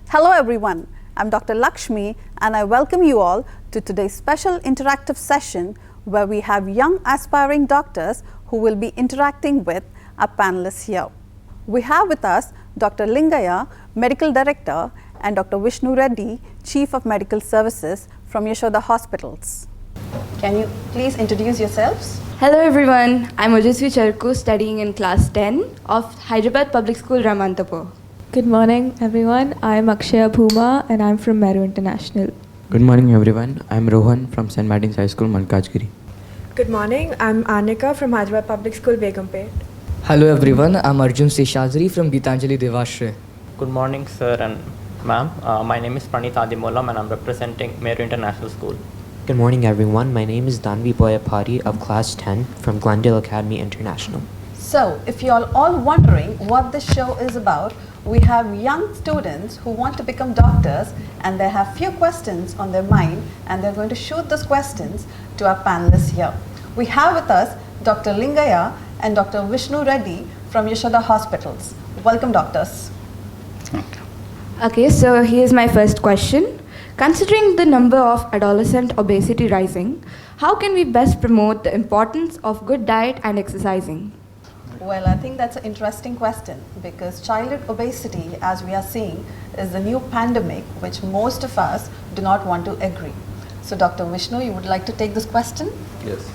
Hello everyone, I'm Dr. Laxmi and I welcome you all to today's special interactive session where we have young aspiring doctors who will be interacting with our panelists here. We have with us Dr. Lingaiah, Medical Director, and Dr. Vishnu Reddy, Chief of Medical Services from Yashoda Hospitals. Can you please introduce yourselves? Hello everyone, I'm Ojasvi Charku studying in class 10 of Hyderabad Public School Ramanthapur. Good morning everyone, I'm Akshaya Bhuma and I'm from Meru International. Good morning everyone, I'm Rohan from St. Martin's High School, Malkajgiri. Good morning, I'm Anika from Hyderabad Public School, Begumpet. Hello everyone, I'm Arjun Seshadri from Gitanjali Devashray. Good morning sir and ma'am, my name is Pranit Adimolam and I'm representing Meru International School. Good morning everyone, my name is Danvi Boyapati of class 10 from Glendale Academy International. So, if you're all wondering what this show is about, we have young students who want to become doctors and they have few questions on their mind and they're going to shoot those questions to our panelists here. We have with us Dr. Lingaiah and Dr. Vishnu Reddy from Yashoda Hospitals. Welcome doctors. Okay, so here's my first question. Considering the number of adolescent obesity rising, how can we best promote the importance of good diet and exercising? Well, I think that's an interesting question because childhood obesity, as we are seeing, is the new pandemic which most of us do not want to agree. So, Dr. Vishnu, you would like to take this question? Yes.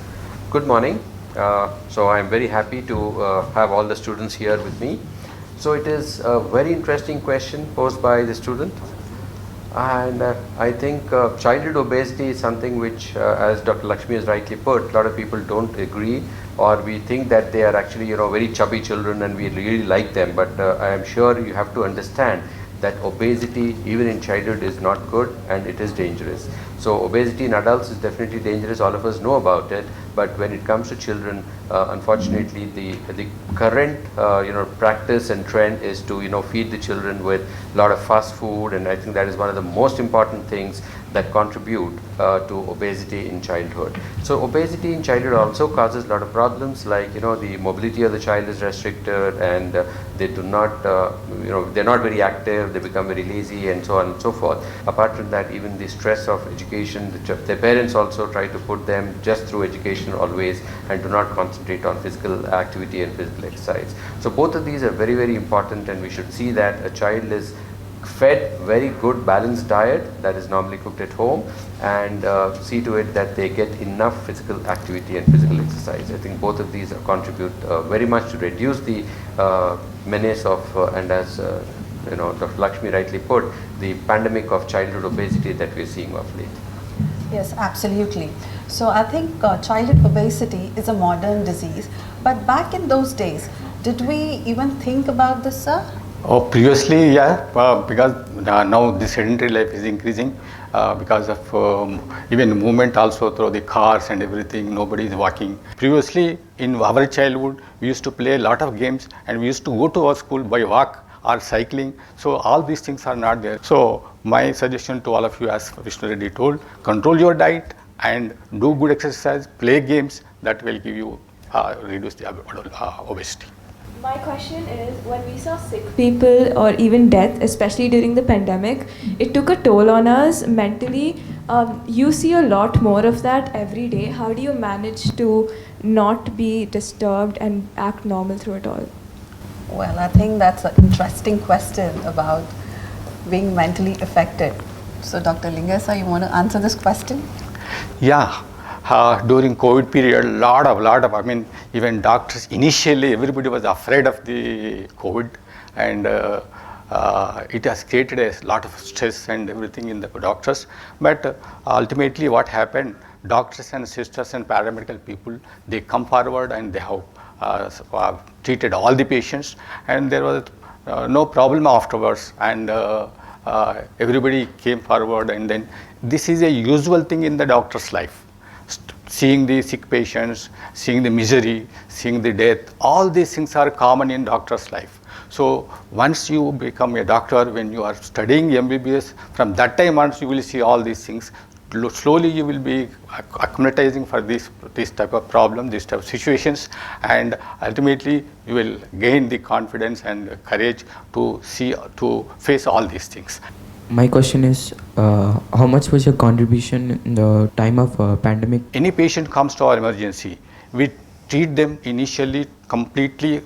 Good morning. So, I am very happy to have all the students here with me. So, it is a very interesting question posed by the student. And I think childhood obesity is something which, as Dr. Laxmi has rightly put, a lot of people don't agree, or we think that they are actually, very chubby children and we really like them. But I am sure you have to understand that obesity, even in childhood, is not good and it is dangerous. So obesity in adults is definitely dangerous. All of us know about it. But when it comes to children, unfortunately, the current practice and trend is to feed the children with a lot of fast food, and I think that is one of the most important things that contribute to obesity in childhood. So obesity in childhood also causes a lot of problems, like the mobility of the child is restricted, and they do not they're not very active, they become very lazy, and so on and so forth. Apart from that, even the stress of education, their parents also try to put them just through education always and do not concentrate on physical activity and physical exercise. So both of these are very, very important, and we should see that a child is fed very good balanced diet that is normally cooked at home, and see to it that they get enough physical activity and physical exercise. I think both of these contribute very much to reduce the menace of and as Dr. Laxmi rightly put, the pandemic of childhood obesity that we are seeing of late. Yes, absolutely. So I think childhood obesity is a modern disease, but back in those days, did we even think about this, sir? Oh, previously, yeah, because now the sedentary life is increasing because of even movement also through the cars and everything, nobody is walking. Previously, in our childhood, we used to play a lot of games and we used to go to our school by walk or cycling. So all these things are not there. So my suggestion to all of you, as Vishnu Reddy told, control your diet and do good exercise, play games that will give you reduce the obesity. My question is, when we saw sick people or even death, especially during the pandemic, it took a toll on us mentally. You see a lot more of that every day. How do you manage to not be disturbed and act normal through it all? Well, I think that's an interesting question about being mentally affected. So, Dr. Lingaiah, you want to answer this question? Yeah. During COVID period, lot of, even doctors, initially everybody was afraid of the COVID, and it has created a lot of stress and everything in the doctors. But ultimately what happened, doctors and sisters and paramedical people, they come forward and they have treated all the patients, and there was no problem afterwards, and everybody came forward, and then this is a usual thing in the doctor's life. Seeing the sick patients, seeing the misery, seeing the death, all these things are common in doctor's life. So once you become a doctor, when you are studying MBBS, from that time once you will see all these things. Slowly you will be acclimatizing for this type of problem, this type of situations, and ultimately you will gain the confidence and courage to face all these things. My question is, how much was your contribution in the time of pandemic? Any patient comes to our emergency, we treat them initially completely,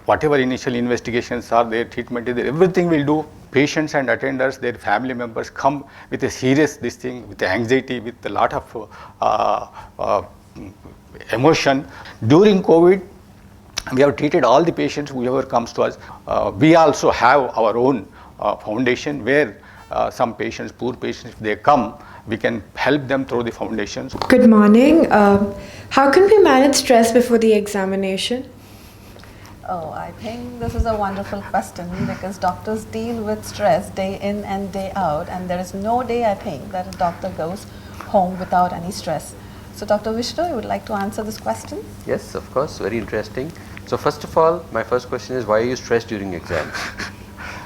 whatever initial investigations are there, treatment is there, everything we'll do. Patients and attenders, their family members come with a serious this thing, with anxiety, with a lot of emotion. During COVID, we have treated all the patients whoever comes to us. We also have our own foundation where some patients, poor patients, if they come, we can help them through the foundations. Good morning. How can we manage stress before the examination? Oh, I think this is a wonderful question because doctors deal with stress day in and day out, and there is no day, I think, that a doctor goes home without any stress. So, Dr. Vishnu, you would like to answer this question? Yes, of course, very interesting. So first of all, my first question is, why are you stressed during exams?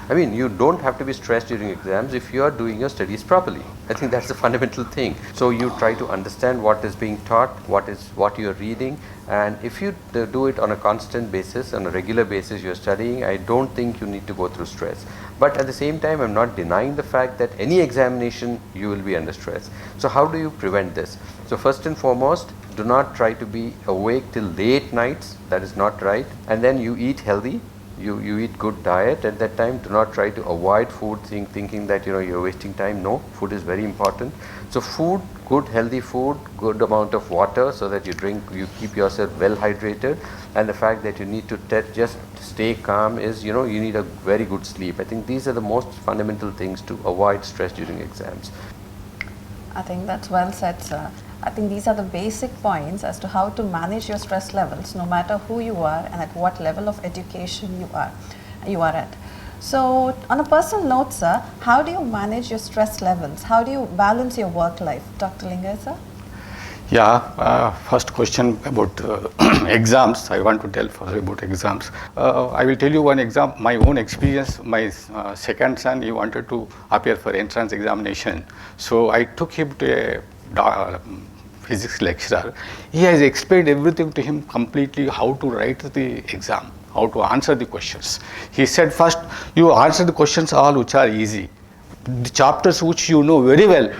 I mean, you don't have to be stressed during exams if you are doing your studies properly. I think that's the fundamental thing. So you try to understand what is being taught, what you are reading, and if you do it on a constant basis, on a regular basis you are studying, I don't think you need to go through stress. But at the same time, I'm not denying the fact that any examination you will be under stress. So how do you prevent this? So first and foremost, do not try to be awake till late nights. That is not right. And then you eat healthy. You eat good diet at that time. Do not try to avoid food thinking that you're wasting time. No, food is very important. So food, good healthy food, good amount of water so that you keep yourself well hydrated, and the fact that you need to just stay calm is, you need a very good sleep. I think these are the most fundamental things to avoid stress during exams. I think that's well said, sir. I think these are the basic points as to how to manage your stress levels no matter who you are and at what level of education you are at. So on a personal note, sir, how do you manage your stress levels? How do you balance your work life? Dr. Lingaiah, sir? Yeah, first question about exams. I want to tell first about exams. I will tell you one example, my own experience. My second son, he wanted to appear for entrance examination. So I took him to a physics lecturer. He has explained everything to him completely, how to write the exam, how to answer the questions. He said, first you answer the questions all which are easy. The chapters which you know very well,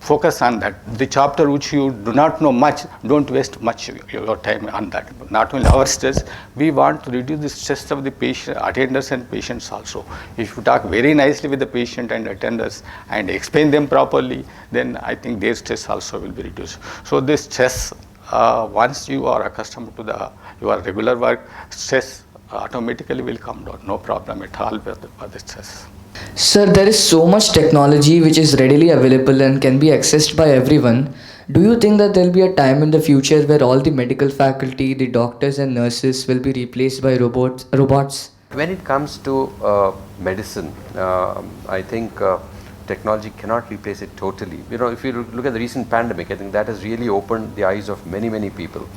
focus on that. The chapter which you do not know much, don't waste much your time on that. Not only our stress, we want to reduce the stress of the patient, attenders and patients also. If you talk very nicely with the patient and attenders and explain them properly, then I think their stress also will be reduced. So this stress, once you are accustomed to your regular work, stress automatically will come down. No problem at all with the stress. Sir, there is so much technology which is readily available and can be accessed by everyone. Do you think that there will be a time in the future where all the medical faculty, the doctors and nurses will be replaced by robots? When it comes to medicine, I think technology cannot replace it totally. If you look at the recent pandemic, I think that has really opened the eyes of many, many people.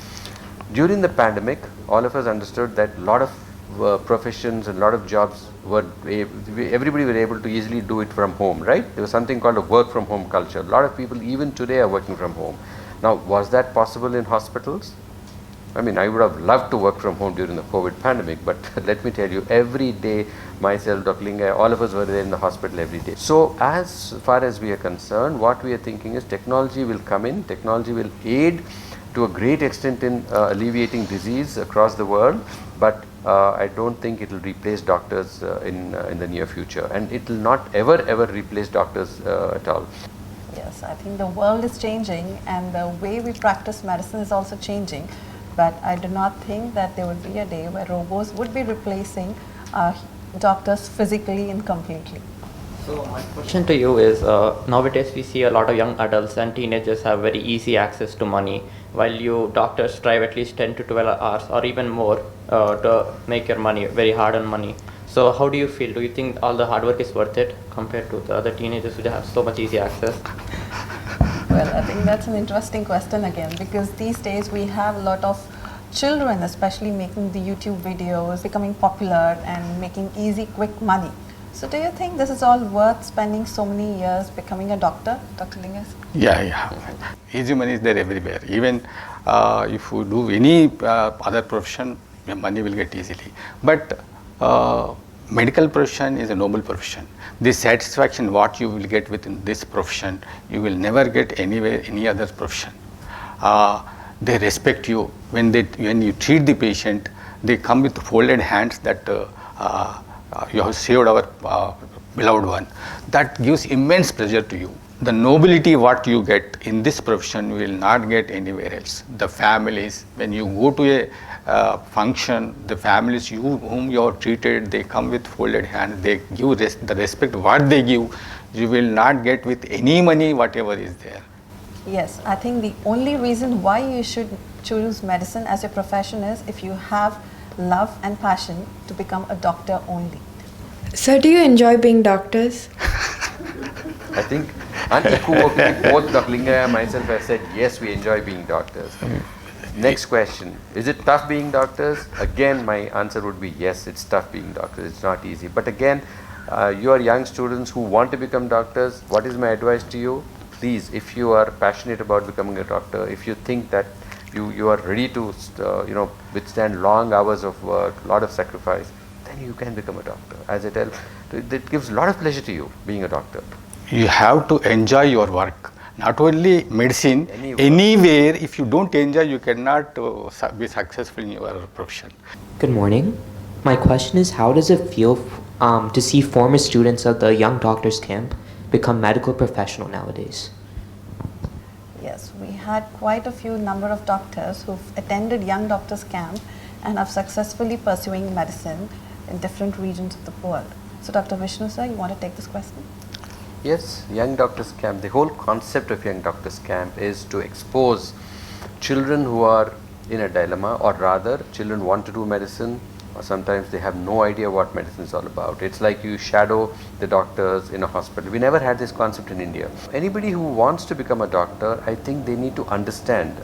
During the pandemic, all of us understood that a lot of professions and a lot of jobs everybody were able to easily do it from home, right? There was something called a work from home culture. A lot of people even today are working from home. Now, was that possible in hospitals? I mean, I would have loved to work from home during the COVID pandemic, but let me tell you, every day, myself, Dr. Lingaiah, all of us were there in the hospital every day. So as far as we are concerned, what we are thinking is technology will come in, technology will aid to a great extent in alleviating disease across the world, but I don't think it will replace doctors in the near future, and it will not ever replace doctors at all. Yes, I think the world is changing and the way we practice medicine is also changing, but I do not think that there would be a day where robots would be replacing doctors physically and completely. So my question to you is, nowadays we see a lot of young adults and teenagers have very easy access to money, while you doctors strive at least 10 to 12 hours or even more to make your money, very hard-earned money. So how do you feel? Do you think all the hard work is worth it compared to the other teenagers who have so much easy access? Well, I think that's an interesting question again, because these days we have a lot of children especially making the YouTube videos, becoming popular and making easy, quick money. So do you think this is all worth spending so many years becoming a doctor, Dr. Lingaiah? Yeah. Easy money is there everywhere. Even if you do any other profession, money will get easily. But medical profession is a noble profession. The satisfaction what you will get within this profession, you will never get anywhere, any other profession. They respect you when you treat the patient. They come with folded hands that you have saved our beloved one. That gives immense pleasure to you. The nobility what you get in this profession you will not get anywhere else. The families, when you go to a function, the families whom you are treated, they come with folded hands. They give the respect what they give, you will not get with any money whatever is there. Yes, I think the only reason why you should choose medicine as your profession is if you have love and passion to become a doctor only. Sir, do you enjoy being doctors? I think unequivocally both Dr. Lingaiah and myself have said yes, we enjoy being doctors. Next question, is it tough being doctors? Again, my answer would be yes, it's tough being doctors, it's not easy. But again, you are young students who want to become doctors. What is my advice to you? Please, if you are passionate about becoming a doctor, if you think that you are ready to withstand long hours of work, lot of sacrifice, then you can become a doctor. As I tell, it gives a lot of pleasure to you being a doctor. You have to enjoy your work. Not only medicine, anywhere, if you don't enjoy, you cannot be successful in your profession. Good morning. My question is, how does it feel to see former students of the Young Doctors Camp become medical professional nowadays? Yes, we had quite a few number of doctors who've attended Young Doctors Camp and are successfully pursuing medicine in different regions of the world. So Dr. Vishnu sir, you want to take this question? Yes, Young Doctors Camp, the whole concept of Young Doctors Camp is to expose children who are in a dilemma, or rather children want to do medicine, or sometimes they have no idea what medicine is all about. It's like you shadow the doctors in a hospital. We never had this concept in India. Anybody who wants to become a doctor, I think they need to understand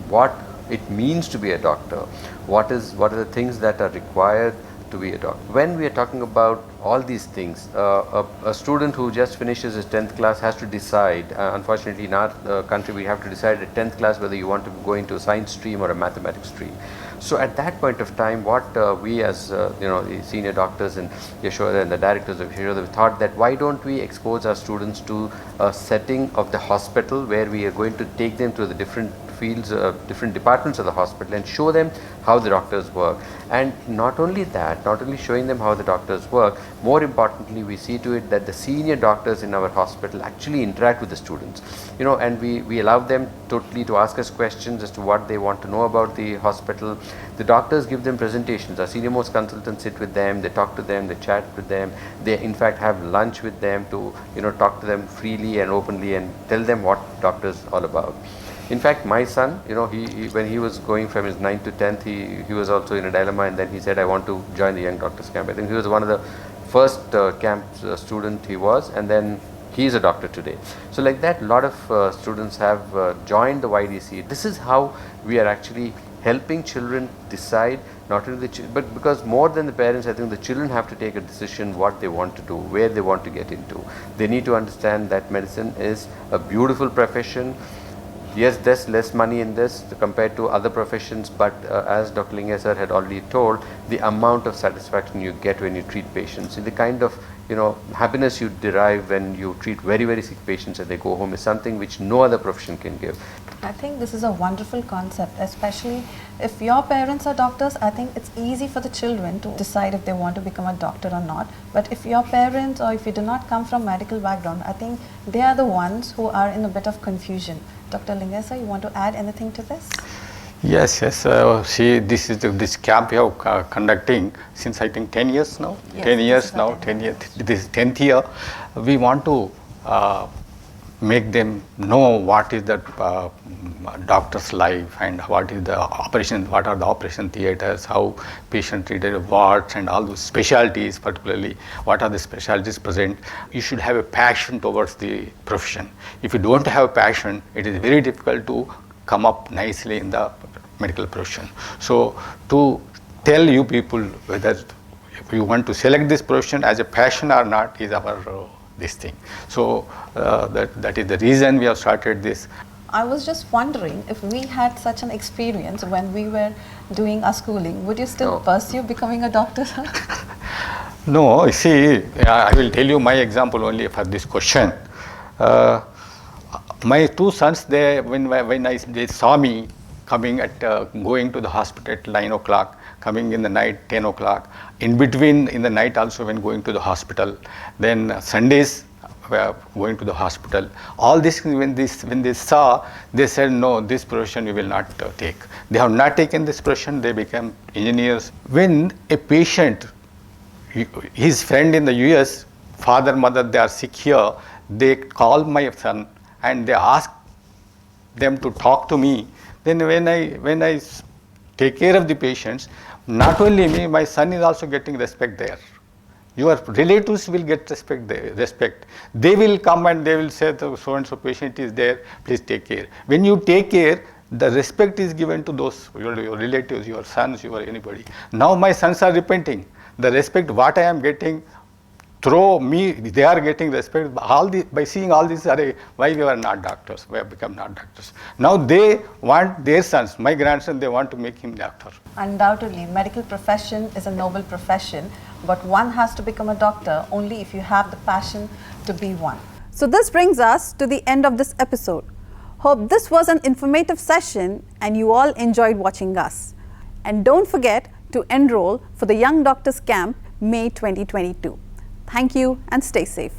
what it means to be a doctor, what are the things that are required to be a doctor. When we are talking about all these things, a student who just finishes his 10th class has to decide, unfortunately in our country we have to decide at 10th class whether you want to go into a science stream or a mathematics stream. So at that point of time, what we as the senior doctors in Yashoda and the directors of Yashoda, we thought that why don't we expose our students to a setting of the hospital where we are going to take them to the different fields, different departments of the hospital and show them how the doctors work. And not only that, not only showing them how the doctors work, more importantly we see to it that the senior doctors in our hospital actually interact with the students, and we allow them totally to ask us questions as to what they want to know about the hospital. The doctors give them presentations. Our senior most consultants sit with them, they talk to them, they chat with them, they in fact have lunch with them to talk to them freely and openly and tell them what doctors all about. In fact, my son, he when he was going from his 9th to 10th, he was also in a dilemma, and then he said, I want to join the Young Doctors Camp. I think he was one of the first camp student he was, and then he is a doctor today. So like that, a lot of students have joined the YDC. This is how we are actually helping children decide, not only the children, but because more than the parents, I think the children have to take a decision what they want to do, where they want to get into. They need to understand that medicine is a beautiful profession. Yes, there's less money in this compared to other professions, but as Dr. Lingaiah sir had already told, the amount of satisfaction you get when you treat patients, the kind of happiness you derive when you treat very, very sick patients and they go home is something which no other profession can give. I think this is a wonderful concept, especially if your parents are doctors. I think it's easy for the children to decide if they want to become a doctor or not. But if your parents, or if you do not come from medical background, I think they are the ones who are in a bit of confusion. Dr. Lingaiah sir, you want to add anything to this? Yes. See, this camp we are conducting since I think 10 years now. Yes, 10 years now. 10 years. This is 10th year. We want to make them know what is the doctor's life and what is the operation, what are the operation theaters, how patient treated wards and all those specialties, particularly what are the specialties present. You should have a passion towards the profession. If you don't have a passion, it is very difficult to come up nicely in the medical profession. So to tell you people whether if you want to select this profession as a passion or not is our this thing. So that is the reason we have started this. I was just wondering, if we had such an experience when we were doing our schooling, would you still pursue becoming a doctor? No, you see, I will tell you my example only for this question. My two sons, they saw me coming at going to the hospital at 9 o'clock, coming in the night 10 o'clock, in between in the night also when going to the hospital, then Sundays going to the hospital. All this when they saw, they said, no, this profession you will not take. They have not taken this profession. They became engineers. When a patient, his friend in the US, father, mother, they are sick here, they call my son and they ask them to talk to me. Then when I take care of the patients, not only me, my son is also getting respect there. Your relatives will get respect. They will come and they will say, so and so patient is there, please take care. When you take care, the respect is given to those, your relatives, your sons, your anybody. Now my sons are repenting. The respect what I am getting through me, they are getting respect. By seeing all this, why we are not doctors? We have become not doctors. Now they want their sons, my grandson, they want to make him doctor. Undoubtedly, medical profession is a noble profession, but one has to become a doctor only if you have the passion to be one. So this brings us to the end of this episode. Hope this was an informative session and you all enjoyed watching us. And don't forget to enroll for the Young Doctors Camp May 2022. Thank you and stay safe.